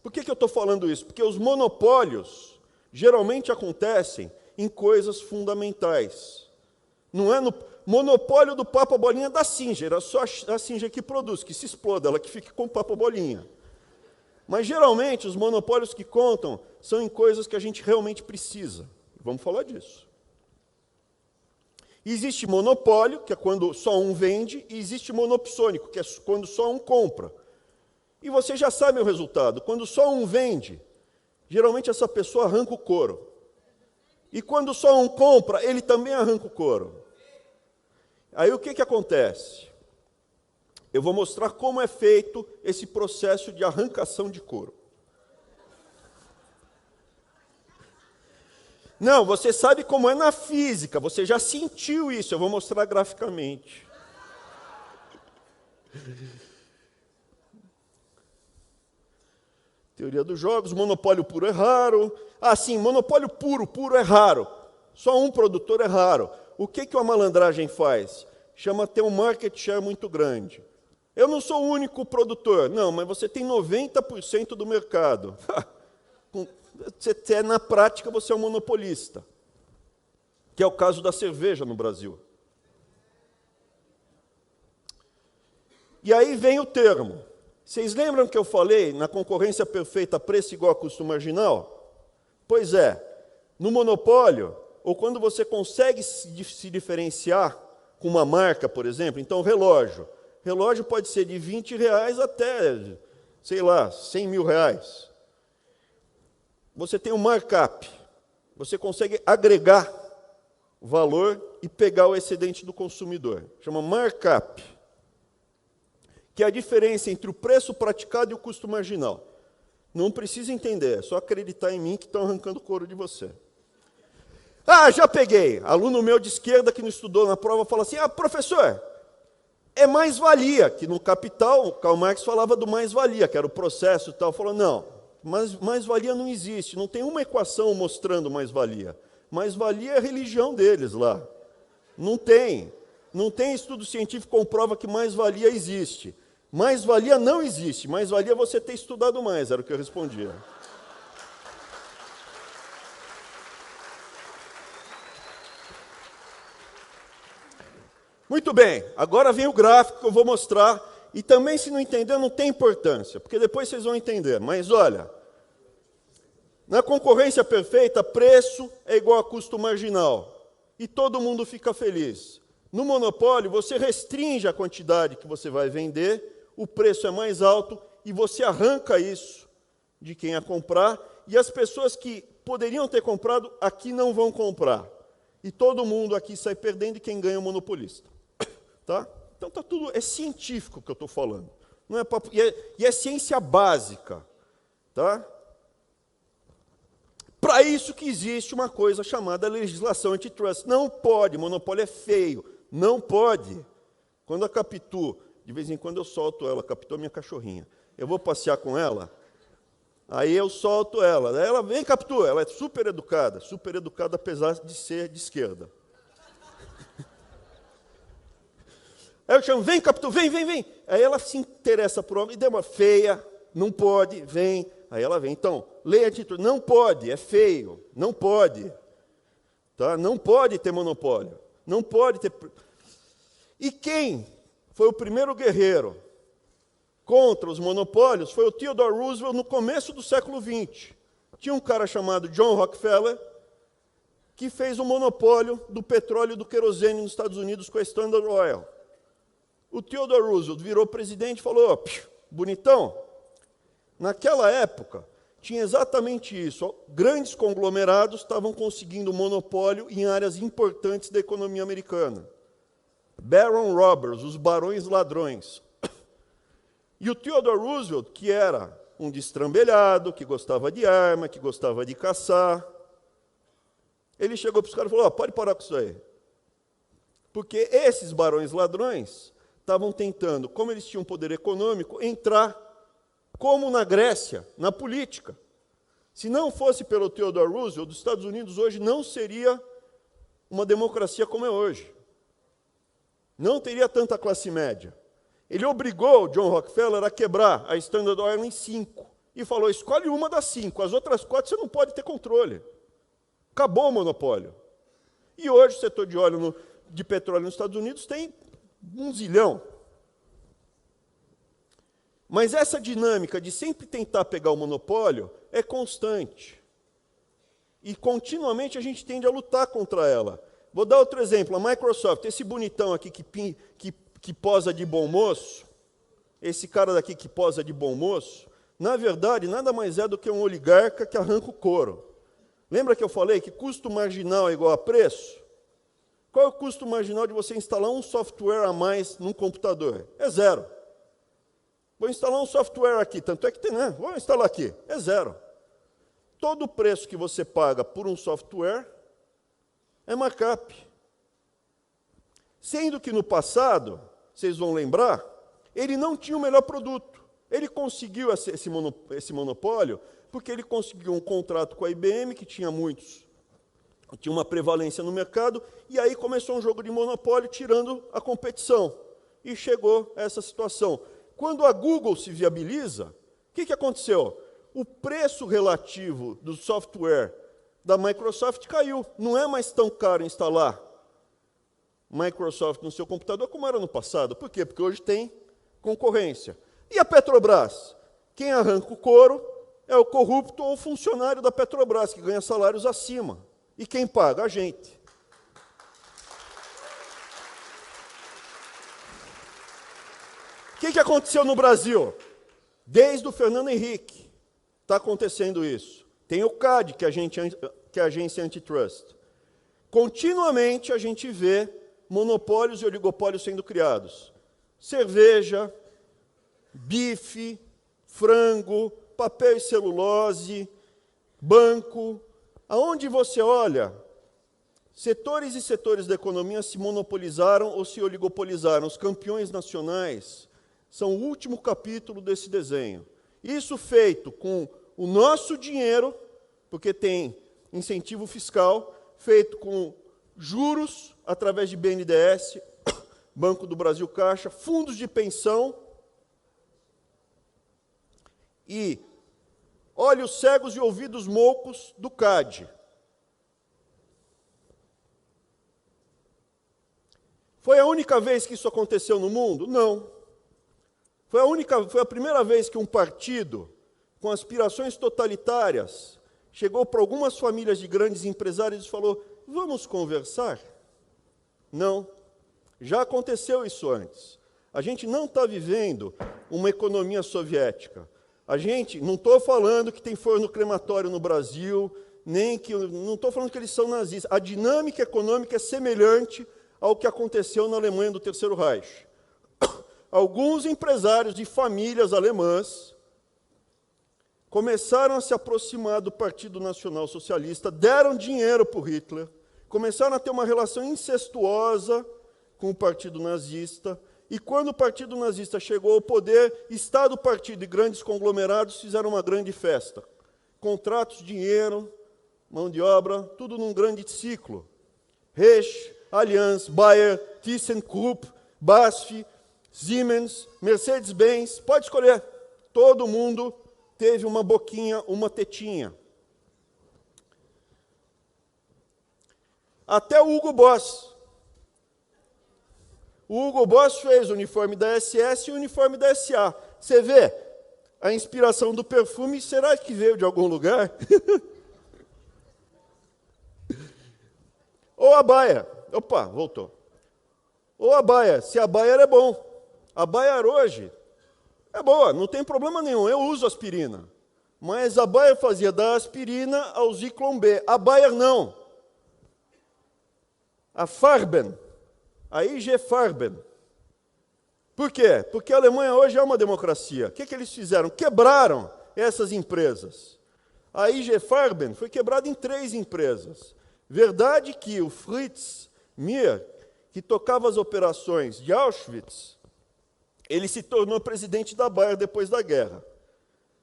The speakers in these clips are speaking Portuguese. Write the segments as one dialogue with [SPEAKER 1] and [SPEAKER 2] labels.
[SPEAKER 1] Por que eu estou falando isso? Porque os monopólios geralmente acontecem em coisas fundamentais. Não é no monopólio do Papa Bolinha da Singer, é só a Singer que produz, que se exploda, ela que fica com o Papa Bolinha. Mas, geralmente, os monopólios que contam são em coisas que a gente realmente precisa. Vamos falar disso. Existe monopólio, que é quando só um vende, e existe monopsônico, que é quando só um compra. E você já sabe o resultado. Quando só um vende, geralmente essa pessoa arranca o couro. E quando só um compra, ele também arranca o couro. Aí o que acontece? Eu vou mostrar como é feito esse processo de arrancação de couro. Não, você sabe como é na física, você já sentiu isso, eu vou mostrar graficamente. Teoria dos jogos, monopólio puro é raro. Ah, sim, monopólio puro é raro. Só um produtor é raro. O que a malandragem faz? Chama ter um market share muito grande. Eu não sou o único produtor. Não, mas você tem 90% do mercado. Na prática, você é um monopolista. Que é o caso da cerveja no Brasil. E aí vem o termo. Vocês lembram que eu falei na concorrência perfeita, preço igual a custo marginal? Pois é, no monopólio, ou quando você consegue se diferenciar com uma marca, por exemplo, então relógio. Relógio pode ser de R$20 até, sei lá, R$100.000. Você tem um markup. Você consegue agregar valor e pegar o excedente do consumidor. Chama markup. Que é a diferença entre o preço praticado e o custo marginal. Não precisa entender, é só acreditar em mim que estão arrancando couro de você. Ah, já peguei. Aluno meu de esquerda que não estudou na prova fala assim, professor, é mais-valia, que no Capital, Karl Marx falava do mais-valia, que era o processo e tal. Falou, não, mais-valia não existe, não tem uma equação mostrando mais-valia. Mais-valia é a religião deles lá. Não tem estudo científico que comprova que mais-valia existe. Mais-valia não existe, mais-valia é você ter estudado mais, era o que eu respondia. Muito bem, agora vem o gráfico que eu vou mostrar, e também, se não entender, não tem importância, porque depois vocês vão entender. Mas, olha, na concorrência perfeita, preço é igual a custo marginal, e todo mundo fica feliz. No monopólio, você restringe a quantidade que você vai vender, o preço é mais alto, e você arranca isso de quem ia comprar, e as pessoas que poderiam ter comprado, aqui não vão comprar. E todo mundo aqui sai perdendo, e quem ganha é o monopolista. Tá? Então, é científico que eu estou falando. Não é papo, e é ciência básica. Tá? Para isso que existe uma coisa chamada legislação antitrust. Não pode, monopólio é feio. Não pode. Quando a Capitu, de vez em quando eu solto ela, a Capitu é minha cachorrinha. Eu vou passear com ela, aí eu solto ela. Aí ela vem, Capitu, ela é super educada apesar de ser de esquerda. Aí eu chamo, vem, Capitu, vem. Aí ela se interessa por algo, e deu uma feia, não pode, vem. Aí ela vem. Então, lei antitrust, não pode, é feio, não pode. Tá? Não pode ter monopólio. Não pode ter... E quem foi o primeiro guerreiro contra os monopólios foi o Theodore Roosevelt no começo do século XX. Tinha um cara chamado John Rockefeller que fez o monopólio do petróleo e do querosene nos Estados Unidos com a Standard Oil. O Theodore Roosevelt virou presidente e falou, bonitão, naquela época tinha exatamente isso. Grandes conglomerados estavam conseguindo monopólio em áreas importantes da economia americana. Baron Robbers, os barões ladrões. E o Theodore Roosevelt, que era um destrambelhado, que gostava de arma, que gostava de caçar, ele chegou para os caras e falou, pode parar com isso aí. Porque esses barões ladrões estavam tentando, como eles tinham poder econômico, entrar, como na Grécia, na política. Se não fosse pelo Theodore Roosevelt, os Estados Unidos hoje não seria uma democracia como é hoje. Não teria tanta classe média. Ele obrigou o John Rockefeller a quebrar a Standard Oil em 5. e falou, escolhe uma das 5, as outras 4 você não pode ter controle. Acabou o monopólio. E hoje o setor de óleo de petróleo nos Estados Unidos tem 1 zilhão. Mas essa dinâmica de sempre tentar pegar o monopólio é constante. E continuamente a gente tende a lutar contra ela. Vou dar outro exemplo, a Microsoft, esse bonitão aqui que posa de bom moço, esse cara daqui que posa de bom moço, na verdade, nada mais é do que um oligarca que arranca o couro. Lembra que eu falei que custo marginal é igual a preço? Qual é o custo marginal de você instalar um software a mais num computador? É 0. Vou instalar um software aqui, tanto é que tem, né? Vou instalar aqui, é 0. Todo o preço que você paga por um software é markup. Sendo que no passado, vocês vão lembrar, ele não tinha o melhor produto. Ele conseguiu esse monopólio porque ele conseguiu um contrato com a IBM, que tinha uma prevalência no mercado, e aí começou um jogo de monopólio tirando a competição. E chegou a essa situação. Quando a Google se viabiliza, o que aconteceu? O preço relativo do software da Microsoft caiu. Não é mais tão caro instalar Microsoft no seu computador como era no passado. Por quê? Porque hoje tem concorrência. E a Petrobras? Quem arranca o couro é o corrupto ou o funcionário da Petrobras, que ganha salários acima. E quem paga? A gente. O que aconteceu no Brasil? Desde o Fernando Henrique está acontecendo isso. Tem o CAD, que é a agência antitrust. Continuamente a gente vê monopólios e oligopólios sendo criados. Cerveja, bife, frango, papel e celulose, banco. Aonde você olha, setores e setores da economia se monopolizaram ou se oligopolizaram. Os campeões nacionais são o último capítulo desse desenho. Isso feito com o nosso dinheiro, porque tem incentivo fiscal, feito com juros através de BNDES, Banco do Brasil Caixa, fundos de pensão e olhos cegos e ouvidos moucos do CAD. Foi a única vez que isso aconteceu no mundo? Não. Foi a primeira vez que um partido com aspirações totalitárias chegou para algumas famílias de grandes empresários e falou, vamos conversar? Não. Já aconteceu isso antes. A gente não está vivendo uma economia soviética. A gente, não estou falando que tem forno crematório no Brasil, não estou falando que eles são nazistas. A dinâmica econômica é semelhante ao que aconteceu na Alemanha do Terceiro Reich. Alguns empresários de famílias alemãs começaram a se aproximar do Partido Nacional Socialista, deram dinheiro para o Hitler, começaram a ter uma relação incestuosa com o Partido Nazista, e quando o Partido Nazista chegou ao poder, Estado, partido e grandes conglomerados fizeram uma grande festa. Contratos, dinheiro, mão de obra, tudo num grande ciclo. Reich, Allianz, Bayer, ThyssenKrupp, BASF, Siemens, Mercedes-Benz, pode escolher. Todo mundo teve uma boquinha, uma tetinha. Até o Hugo Boss. O Hugo Boss fez o uniforme da SS e o uniforme da SA. Você vê, a inspiração do perfume, será que veio de algum lugar? Ou a Bayer. Opa, voltou. Ou a Bayer, se a Bayer é bom. A Bayer hoje é boa, não tem problema nenhum, eu uso aspirina. Mas a Bayer fazia da aspirina ao Zyklon B. A Bayer não. A Farben, a IG Farben. Por quê? Porque a Alemanha hoje é uma democracia. O que eles fizeram? Quebraram essas empresas. A IG Farben foi quebrada em 3 empresas. Verdade que o Fritz Mir, que tocava as operações de Auschwitz, ele se tornou presidente da Bayer depois da guerra.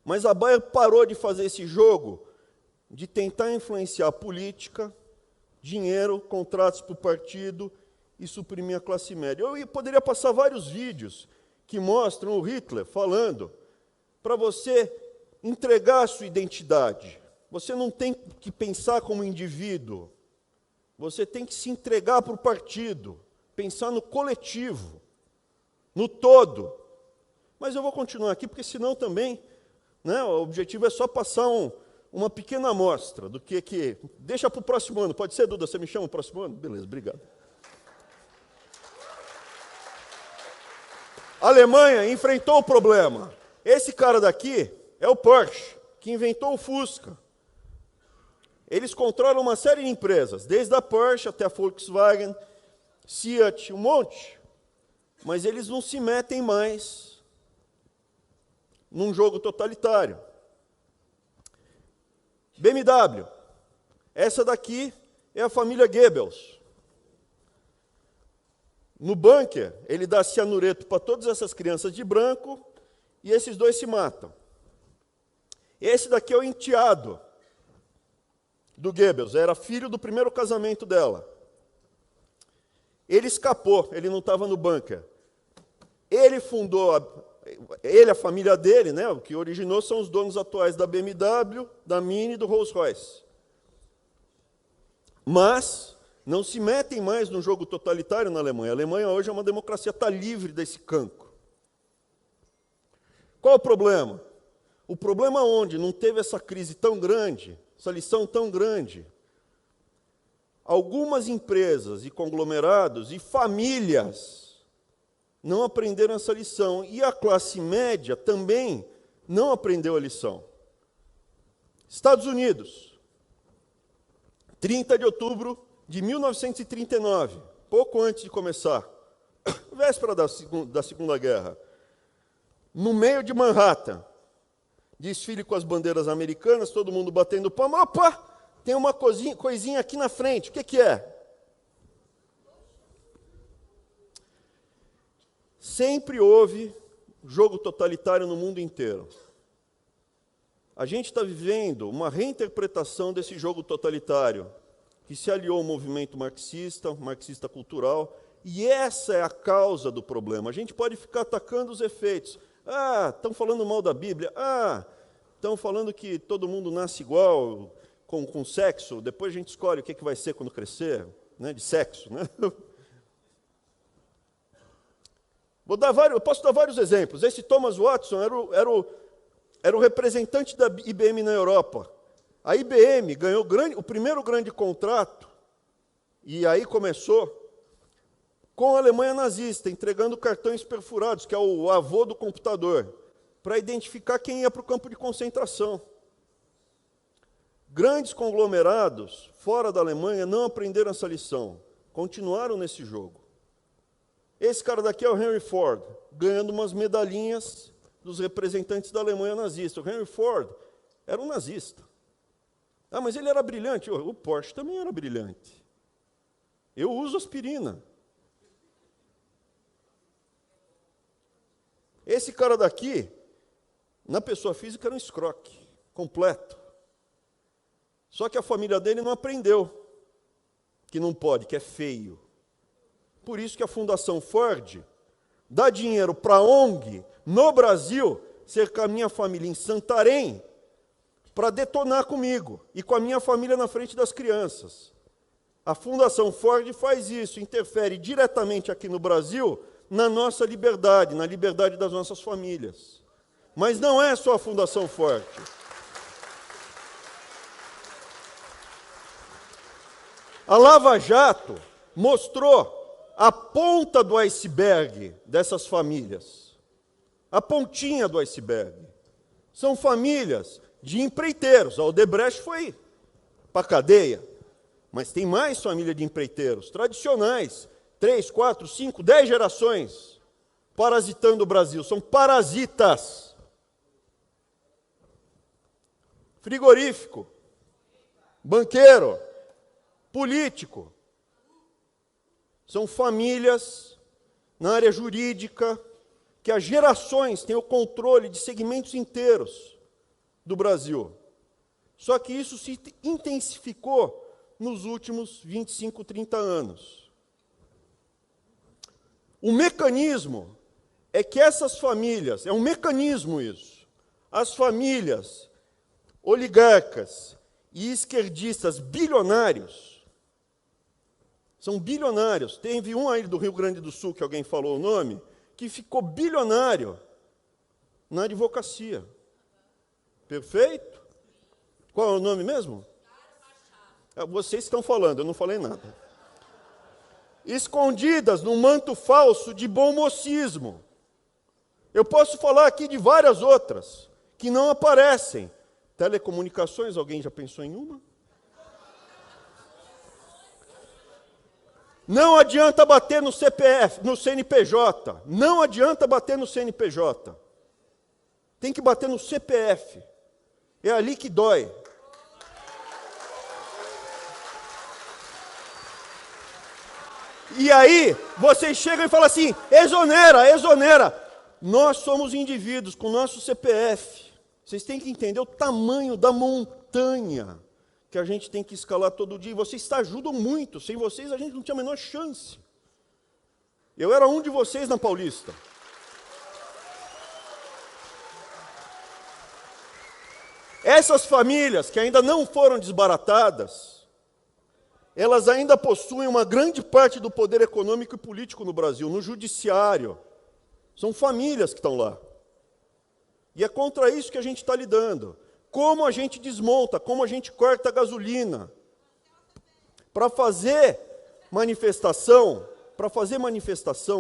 [SPEAKER 1] Mas a Bayer parou de fazer esse jogo de tentar influenciar a política, dinheiro, contratos para o partido e suprimir a classe média. Eu poderia passar vários vídeos que mostram o Hitler falando para você entregar a sua identidade. Você não tem que pensar como indivíduo. Você tem que se entregar para o partido, pensar no coletivo, no todo. Mas eu vou continuar aqui, porque senão também, né, o objetivo é só passar uma pequena amostra do que... Deixa para o próximo ano. Pode ser, Duda? Você me chama o próximo ano? Beleza, obrigado. A Alemanha enfrentou o problema. Esse cara daqui é o Porsche, que inventou o Fusca. Eles controlam uma série de empresas, desde a Porsche até a Volkswagen, Fiat, um monte. Mas eles não se metem mais num jogo totalitário. BMW. Essa daqui é a família Goebbels. No bunker, ele dá cianureto para todas essas crianças de branco e esses dois se matam. Esse daqui é o enteado do Goebbels, era filho do primeiro casamento dela. Ele escapou, ele não estava no bunker. Ele fundou, a família dele, né, o que originou são os donos atuais da BMW, da Mini e do Rolls-Royce. Mas não se metem mais no jogo totalitário na Alemanha. A Alemanha hoje é uma democracia, está livre desse cancro. Qual o problema? O problema onde não teve essa crise tão grande, essa lição tão grande, algumas empresas e conglomerados e famílias não aprenderam essa lição. E a classe média também não aprendeu a lição. Estados Unidos, 30 de outubro de 1939, pouco antes de começar, véspera da Segunda Guerra, no meio de Manhattan, desfile com as bandeiras americanas, todo mundo batendo palma. Opa, tem uma coisinha aqui na frente, o que é? Sempre houve jogo totalitário no mundo inteiro. A gente está vivendo uma reinterpretação desse jogo totalitário, que se aliou ao movimento marxista cultural, e essa é a causa do problema. A gente pode ficar atacando os efeitos. Estão falando mal da Bíblia. Estão falando que todo mundo nasce igual, com sexo. Depois a gente escolhe o que vai ser quando crescer, né, de sexo. Né? Eu posso dar vários exemplos. Esse Thomas Watson era o representante da IBM na Europa. A IBM ganhou o primeiro grande contrato, e aí começou, com a Alemanha nazista, entregando cartões perfurados, que é o avô do computador, para identificar quem ia para o campo de concentração. Grandes conglomerados, fora da Alemanha, não aprenderam essa lição, continuaram nesse jogo. Esse cara daqui é o Henry Ford, ganhando umas medalhinhas dos representantes da Alemanha nazista. O Henry Ford era um nazista. Mas ele era brilhante. O Porsche também era brilhante. Eu uso aspirina. Esse cara daqui, na pessoa física, era um escroque completo. Só que a família dele não aprendeu que não pode, que é feio. Por isso que a Fundação Ford dá dinheiro para a ONG no Brasil, cercar a minha família em Santarém, para detonar comigo e com a minha família na frente das crianças. A Fundação Ford faz isso, interfere diretamente aqui no Brasil na nossa liberdade, na liberdade das nossas famílias. Mas não é só a Fundação Ford. A Lava Jato mostrou a ponta do iceberg dessas famílias. A pontinha do iceberg. São famílias de empreiteiros. A Odebrecht foi para a cadeia. Mas tem mais família de empreiteiros tradicionais. 3, 4, 5, 10 gerações parasitando o Brasil. São parasitas. Frigorífico. Banqueiro. Político. São famílias na área jurídica que há gerações têm o controle de segmentos inteiros do Brasil. Só que isso se intensificou nos últimos 25, 30 anos. O mecanismo é que essas famílias, é um mecanismo isso, As famílias, oligarcas e esquerdistas bilionários, são bilionários. Teve um aí do Rio Grande do Sul, que alguém falou o nome, que ficou bilionário na advocacia. Perfeito? Qual é o nome mesmo? Vocês estão falando, eu não falei nada. Escondidas num manto falso de bom mocismo. Eu posso falar aqui de várias outras, que não aparecem. Telecomunicações, alguém já pensou em uma? Não adianta bater no CPF, no CNPJ. Não adianta bater no CNPJ. Tem que bater no CPF. É ali que dói. E aí, vocês chegam e falam assim, exonera, exonera. Nós somos indivíduos com nosso CPF. Vocês têm que entender o tamanho da montanha que a gente tem que escalar todo dia. E vocês ajudam muito. Sem vocês, a gente não tinha a menor chance. Eu era um de vocês na Paulista. Essas famílias que ainda não foram desbaratadas, elas ainda possuem uma grande parte do poder econômico e político no Brasil, no judiciário. São famílias que estão lá. E é contra isso que a gente está lidando. Como a gente desmonta, como a gente corta a gasolina. Para fazer manifestação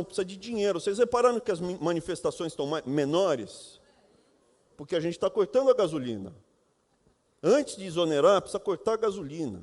[SPEAKER 1] precisa de dinheiro. Vocês repararam que as manifestações estão menores? Porque a gente está cortando a gasolina. Antes de exonerar, precisa cortar a gasolina.